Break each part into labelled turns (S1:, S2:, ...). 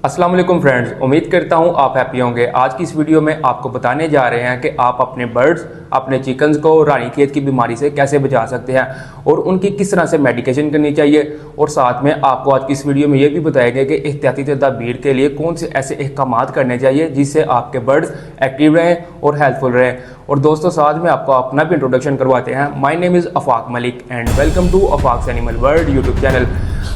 S1: अस्सलाम वालेकुम फ्रेंड्स, उम्मीद करता हूँ आप हैप्पी होंगे। आज की इस वीडियो में आपको बताने जा रहे हैं कि आप अपने बर्ड्स, अपने चिकन्स को रानीखेत की बीमारी से कैसे बचा सकते हैं और उनकी किस तरह से मेडिकेशन करनी चाहिए। और साथ में आपको आज की इस वीडियो में ये भी बताएंगे कि एहतियाती तदबीर के लिए कौन से ऐसे अहकामात करने चाहिए जिससे आपके बर्ड्स एक्टिव रहें और हेल्पफुल रहें। और दोस्तों साथ में आपको अपना भी इंट्रोडक्शन करवाते हैं। My name is Afaq Malik and welcome to Afaq's animal world YouTube channel.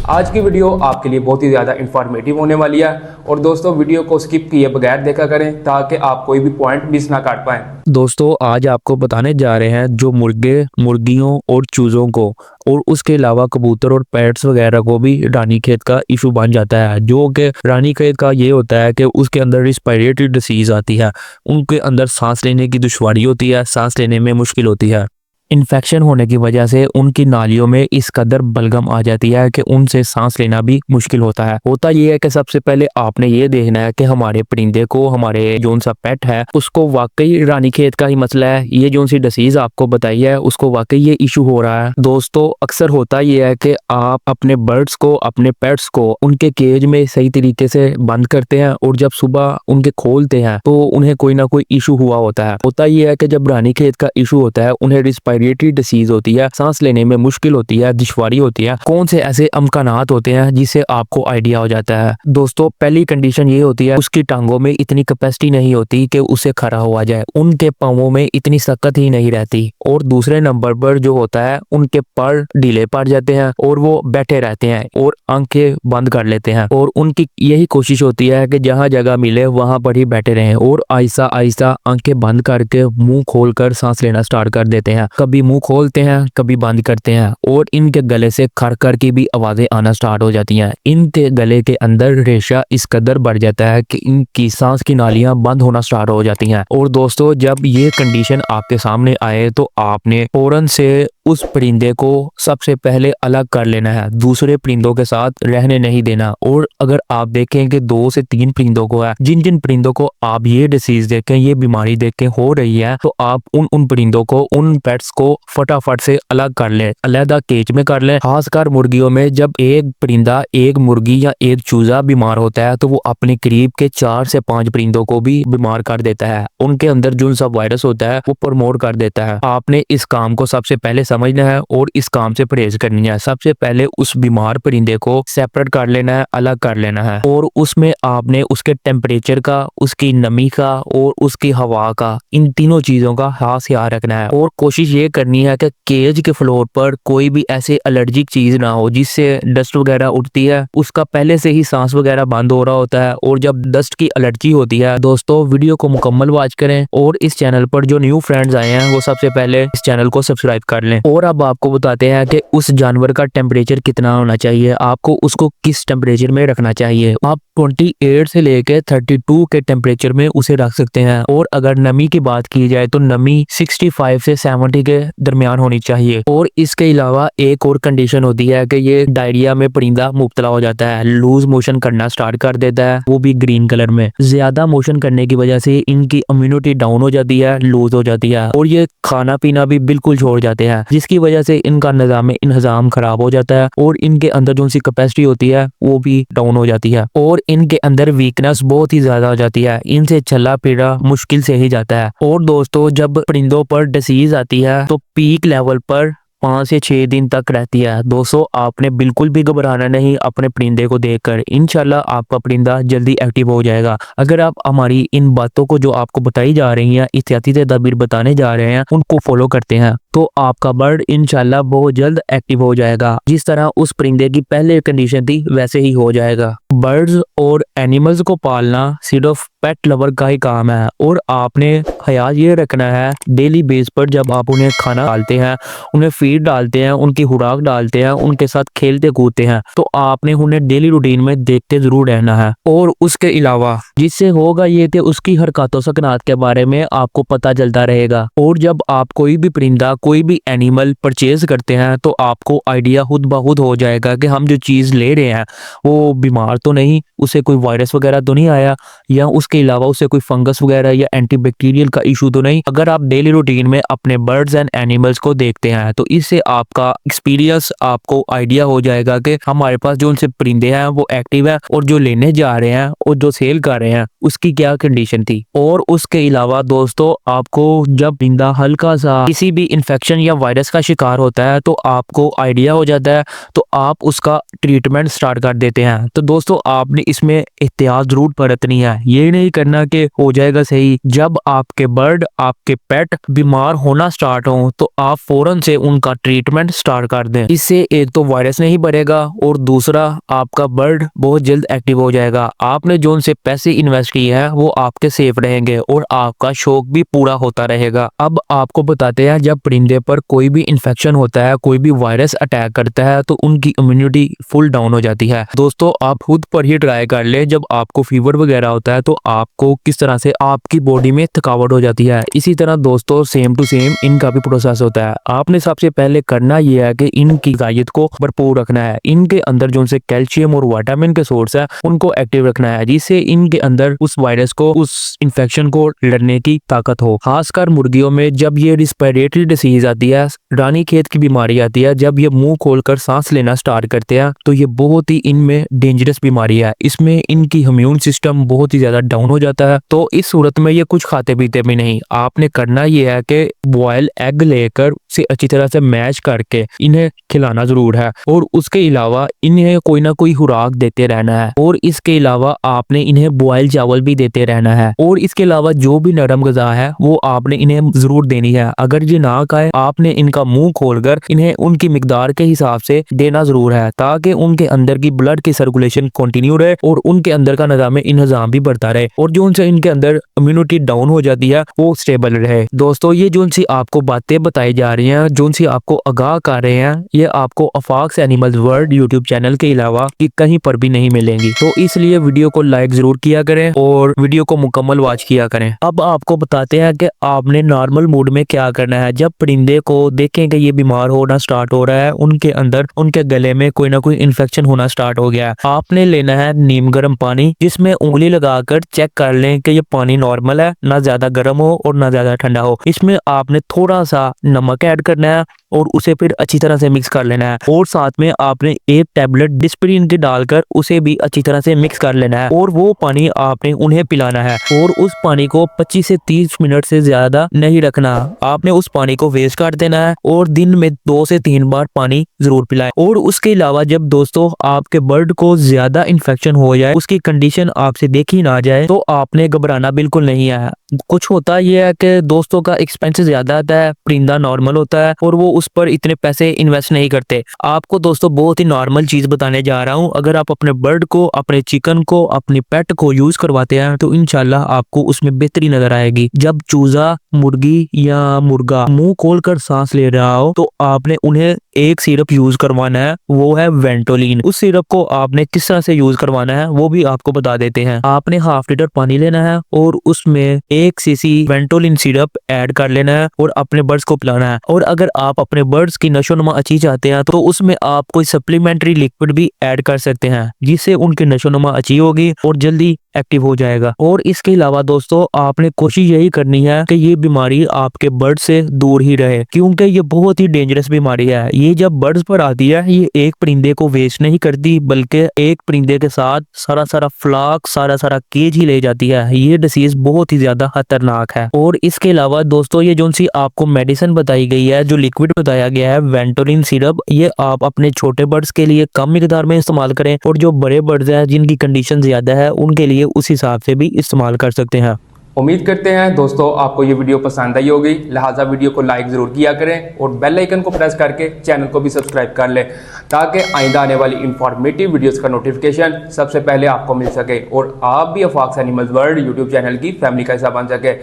S1: आज की वीडियो आपके लिए बहुत ही ज़्यादा इंफॉर्मेटिव होने वाली है और दोस्तों वीडियो को स्किप किए बगैर देखा करें ताकि आप कोई भी पॉइंट मिस ना काट पाएं।
S2: दोस्तों आज आपको बताने जा रहे हैं जो मुर्गे, मुर्गियों और चूज़ों को और उसके अलावा कबूतर और पैट्स वगैरह को भी रानीखेत का इशू बन जाता है। जो कि रानीखेत का ये होता है कि उसके अंदर रिस्पायरेटरी डिसीज आती है, उनके अंदर सांस लेने की दुश्वारी होती है, सांस लेने में मुश्किल होती है। इन्फेक्शन होने की वजह से उनकी नालियों में इस कदर बलगम आ जाती है कि उनसे सांस लेना भी मुश्किल होता है। होता ये है कि सबसे पहले आपने ये देखना है कि हमारे परिंदे को, हमारे जो सा पेट है उसको वाकई रानीखेत का ही मसला है, ये जो सी डिसीज आपको बताई है उसको वाकई ये इशू हो रहा है। दोस्तों अक्सर होता ये है कि आप अपने बर्ड्स को, अपने पेट्स को उनके केज में सही तरीके से बंद करते हैं और जब सुबह उनके खोलते हैं तो उन्हें कोई ना कोई इशू हुआ होता है। होता ये है कि जब रानीखेत का इशू होता है उन्हें रिस्पायरेटरी डिसीज होती है, सांस लेने में मुश्किल होती है, दुश्वारी होती है। कौन से ऐसे अमकानात होते हैं जिससे आपको आइडिया हो जाता है। दोस्तों पहली कंडीशन ये होती है उसकी टांगों में इतनी कैपेसिटी नहीं होती कि उसे खड़ा हुआ जाए, उनके पांवों में इतनी ताकत ही नहीं रहती। और दूसरे नंबर पर जो होता है उनके पर ढीले पड़ जाते हैं और वो बैठे रहते हैं और आंखें बंद कर लेते हैं और उनकी यही कोशिश होती है कि जहां जगह मिले वहां पर ही बैठे रहें और आहिस्ता आहिस्ता आंखें बंद करके मुंह खोलकर सांस लेना स्टार्ट कर देते हैं। कभी मुंह खोलते हैं, कभी बंद करते हैं और इनके गले से खर की भी आवाजें आना स्टार्ट हो जाती हैं। इनके गले के अंदर रेशा इस कदर बढ़ जाता है कि इनकी सांस की नालियां बंद होना स्टार्ट हो जाती हैं। और दोस्तों जब ये कंडीशन आपके सामने आए तो आपने फौरन से उस परिंदे को सबसे पहले अलग कर लेना है, दूसरे परिंदों के साथ रहने नहीं देना। और अगर आप देखें कि 2 से 3 परिंदों को है, जिन जिन परिंदों को आप ये डिसीज देखें, ये बीमारी देखें हो रही है, तो आप उन परिंदों को, उन पेट्स को फटाफट से अलग कर लें, अलहदा केज में कर लें। खासकर मुर्गियों में जब एक परिंदा, एक मुर्गी या एक चूजा बीमार होता है तो वो अपने करीब के 4 से 5 परिंदों को भी बीमार कर देता है। उनके अंदर जो सा वायरस होता है वो प्रमोट कर देता है। आपने इस काम को सबसे पहले समझना है और इस काम से परहेज करनी है। सबसे पहले उस बीमार परिंदे को सेपरेट कर लेना है, अलग कर लेना है और उसमें आपने उसके टेम्परेचर का, उसकी नमी का और उसकी हवा का, इन तीनों चीजों का खास ख्याल रखना है। और कोशिश ये करनी है कि केज के फ्लोर पर कोई भी ऐसे एलर्जिक चीज ना हो जिससे डस्ट वगैरह उठती है, उसका पहले से ही सांस वगैरह बंद हो रहा होता है। और जब डस्ट की एलर्जी होती है, दोस्तों वीडियो को मुकम्मल वॉच करें और इस चैनल पर जो न्यू फ्रेंड्स आए हैं वो सबसे पहले इस चैनल को सब्सक्राइब कर लें। और अब आपको बताते हैं कि उस जानवर का टेम्परेचर कितना होना चाहिए, आपको उसको किस टेम्परेचर में रखना चाहिए। आप 28 से लेकर 32 के टेम्परेचर में उसे रख सकते हैं। और अगर नमी की बात की जाए तो नमी 65 से 70 के दरमियान होनी चाहिए। और इसके अलावा एक और कंडीशन होती है कि ये डायरिया में परिंदा मुब्तला हो जाता है, लूज मोशन करना स्टार्ट कर देता है, वो भी ग्रीन कलर में। ज्यादा मोशन करने की वजह से इनकी इम्यूनिटी डाउन हो जाती है, लूज हो जाती है और ये खाना पीना भी बिल्कुल छोड़ जाते हैं, जिसकी वजह से इनका निज़ाम खराब हो जाता है और इनके अंदर जो सी कैपेसिटी होती है वो भी डाउन हो जाती है और इनके अंदर वीकनेस बहुत ही ज्यादा हो जाती है, इनसे चला फिरा मुश्किल से ही जाता है। और दोस्तों जब परिंदों पर डिसीज आती है तो पीक लेवल पर 5 से 6 दिन तक रहती है। दोस्तों आपने बिल्कुल भी घबराना नहीं अपने परिंदे को देखकर, इंशाल्लाह आपका परिंदा जल्दी एक्टिव हो जाएगा। अगर आप हमारी इन बातों को जो आपको बताई जा रही हैं, एहतियाती तदबीर बताने जा रहे हैं, उनको फॉलो करते हैं तो आपका बर्ड इंशाल्लाह बहुत जल्द एक्टिव हो जाएगा। जिस तरह उस परिंदे की पहले कंडीशन थी वैसे ही हो जाएगा। बर्ड्स और एनिमल्स को पालना सिर्फ पेट लवर का ही काम है और आपने ख्याल ये रखना है डेली बेस पर जब आप उन्हें खाना डालते हैं, उन्हें फीड डालते हैं, उनकी खुराक डालते हैं, उनके साथ खेलते कूदते हैं, तो आपने उन्हें डेली रूटीन में देखते जरूर रहना है। और उसके अलावा जिससे होगा ये कि उसकी हरकतों सकनात के बारे में आपको पता चलता रहेगा। और जब आप कोई भी परिंदा, कोई भी एनिमल परचेज करते हैं तो आपको आइडिया खुद ब खुद हो जाएगा कि हम जो चीज़ ले रहे हैं वो बीमार तो नहीं, उसे कोई वायरस वगैरह तो नहीं आया, या उसके अलावा उसे कोई फंगस वगैरह या एंटीबैक्टीरियल का इशू तो नहीं। अगर आप डेली रूटीन में अपने बर्ड्स एंड एनिमल्स को देखते हैं तो इससे आपका एक्सपीरियंस, आपको आइडिया हो जाएगा कि हमारे पास जो उनसे परिंदे हैं वो एक्टिव है, और जो लेने जा रहे हैं और जो सेल कर रहे हैं उसकी क्या कंडीशन थी। और उसके अलावा दोस्तों, आपको जब परिंदा हल्का सा किसी भी इन्फेक्शन या वायरस का शिकार होता है तो आपको आइडिया हो जाता है, तो आप उसका ट्रीटमेंट स्टार्ट कर देते हैं। तो दोस्तों, आपने इसमें एहतियात जरूर बरतनी है। ये नहीं करना कि हो जाएगा सही। जब आपके बर्ड, आपके पेट बीमार होना स्टार्ट हो तो आप फौरन से उनका ट्रीटमेंट स्टार्ट कर दें। इससे एक तो वायरस नहीं बढ़ेगा और दूसरा आपका बर्ड बहुत जल्द एक्टिव हो जाएगा। आपने जो उनसे पैसे इन्वेस्ट किए हैं वो आपके सेफ रहेंगे और आपका शौक भी पूरा होता रहेगा। अब आपको बताते हैं, जब परिंदे पर कोई भी इन्फेक्शन होता है, कोई भी वायरस अटैक करता है तो उनकी इम्यूनिटी फुल डाउन हो जाती है। दोस्तों, आप खुद पर ही ट्राई कर ले, जब आपको फीवर वगैरह होता है तो आपको किस तरह से आपकी बॉडी में थकावट हो जाती है। इसी तरह दोस्तों, सेम टू सेम इनका भी प्रोसेस होता है। आपने सबसे पहले करना यह है कि इनकी गायत को भरपूर रखना है। इनके अंदर जो उनसे कैल्शियम और विटामिन के सोर्स है उनको एक्टिव रखना है, जिससे इनके अंदर उस वायरस को, उस इन्फेक्शन को लड़ने की ताकत हो। खासकर मुर्गियों में जब ये रिस्पिरेटरी डिसीज आती है, रानीखेत की बीमारी आती है, जब ये मुंह खोलकर सांस लेना स्टार्ट करते हैं तो ये बहुत ही इनमें डेंजरस बीमारी है। इसमें इनकी इम्यून सिस्टम बहुत ही ज्यादा डाउन हो जाता है। तो इस सूरत में ये कुछ खाते पीते भी नहीं। आपने करना ये है कि बॉयल एग लेकर उसे अच्छी तरह से मैश करके इन्हें खिलाना जरूर है, और उसके अलावा इन्हें कोई ना कोई खुराक देते रहना है। और इसके अलावा आपने इन्हें बॉयल चावल भी देते रहना है। और इसके अलावा जो भी नरम ग़िज़ा है वो आपने इन्हें जरूर देनी है। अगर ये ना खाए, आपने इनका मुंह खोलकर इन्हें उनकी मिकदार के हिसाब से देना जरूर है, ताकि उनके अंदर की ब्लड की सर्कुलेशन कंटिन्यू रहे और उनके अंदर का निजाम भी बढ़ता रहे, और जो उनसे इनके अंदर इम्यूनिटी डाउन हो जाती है वो स्टेबल रहे। दोस्तों, ये जो सी आपको बातें बताई जा रही हैं, जो सी आपको आगाह कर रहे हैं, ये आपको अफाक्स एनिमल्स वर्ल्ड यूट्यूब चैनल के अलावा कहीं पर भी नहीं मिलेंगी। तो इसलिए वीडियो को लाइक जरूर किया करें और वीडियो को मुकम्मल वॉच किया करें। अब आपको बताते हैं कि आपने नॉर्मल मूड में क्या करना है। जब परिंदे को देखें कि ये बीमार होना स्टार्ट हो रहा है, उनके अंदर, उनके गले में कोई ना कोई इन्फेक्शन होना स्टार्ट हो गया है, आपने लेना है नीम गर्म पानी, जिसमें उंगली लगाकर चेक कर लें कि ये पानी नॉर्मल है, ना ज्यादा गर्म हो और ना ज्यादा ठंडा हो। इसमें आपने थोड़ा सा नमक ऐड करना है और उसे फिर अच्छी तरह से मिक्स कर लेना है, और साथ में आपने एक टैबलेट डिस्प्रिन की डालकर उसे भी अच्छी तरह से मिक्स कर लेना है, और वो पानी आपने उन्हें पिलाना है। और उस पानी को 25 से 30 मिनट से ज्यादा नहीं रखना। आपने उस पानी को वेस्ट कर देना है और दिन में 2 से 3 बार पानी जरूर पिलाएं। और उसके अलावा जब दोस्तों आपके बर्ड को ज्यादा इन्फेक्शन हो जाए, उसकी कंडीशन आपसे देखी ना जाए, तो आपने घबराना बिल्कुल नहीं है। कुछ होता यह है कि दोस्तों का एक्सपेंस ज्यादा आता है, परिंदा नॉर्मल होता है और वो उस पर इतने पैसे इन्वेस्ट नहीं करते। आपको दोस्तों बहुत ही नॉर्मल चीज बताने जा रहा हूँ। अगर आप अपने बर्ड को, अपने चिकन को, अपने पेट को यूज करवाते हैं तो इंशाल्लाह आपको उसमें बेहतरी नजर आएगी। जब चूजा, मुर्गी या मुर्गा मुंह खोलकर सांस ले रहा हो तो आपने उन्हें एक सिरप यूज करवाना है, वो है वेंटोलिन। उस सिरप को आपने किस तरह से यूज करवाना है वो भी आपको बता देते हैं। आपने हाफ लीटर पानी लेना है और उसमें 1 सीसी वेंटोलिन सिरप ऐड कर लेना है और अपने बर्ड्स को पिलाना है। और अगर आप अपने बर्ड्स की नशोनुमा अच्छी चाहते हैं तो उसमें आप कोई सप्लीमेंट्री लिक्विड भी ऐड कर सकते हैं, जिससे उनकी नशोनुमा अच्छी होगी और जल्दी एक्टिव हो जाएगा। और इसके अलावा दोस्तों आपने कोशिश यही करनी है कि ये बीमारी आपके बर्ड से दूर ही रहे, क्योंकि ये बहुत ही डेंजरस बीमारी है। ये जब बर्ड्स पर आती है, ये एक परिंदे को वेस्ट नहीं करती, बल्कि एक परिंदे के साथ सारा फ्लाक, सारा केज ही ले जाती है। ये डिसीज बहुत ही ज्यादा खतरनाक है। और इसके अलावा दोस्तों, ये जो सी आपको मेडिसिन बताई गई है, जो लिक्विड बताया गया है वेंटोलिन सिरप, ये आप अपने छोटे बर्ड्स के लिए कम मिकदार में इस्तेमाल करें, और जो बड़े बर्ड्स हैं जिनकी कंडीशन ज्यादा है उनके लिए उस हिसाब से भी इस्तेमाल कर सकते हैं।
S1: उम्मीद करते हैं दोस्तों आपको ये वीडियो पसंद आई होगी, लिहाजा वीडियो को लाइक ज़रूर किया करें और बेल आइकन को प्रेस करके चैनल को भी सब्सक्राइब कर लें, ताकि आइंदा आने वाली इंफॉर्मेटिव वीडियोस का नोटिफिकेशन सबसे पहले आपको मिल सके और आप भी अफाक्स एनिमल्स वर्ल्ड यूट्यूब चैनल की फैमिली का हिस्सा बन सके।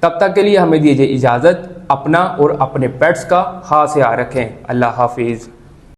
S1: तब तक के लिए हमें दीजिए इजाज़त। अपना और अपने पेट्स का खास ख्याल रखें। अल्लाह हाफिज़।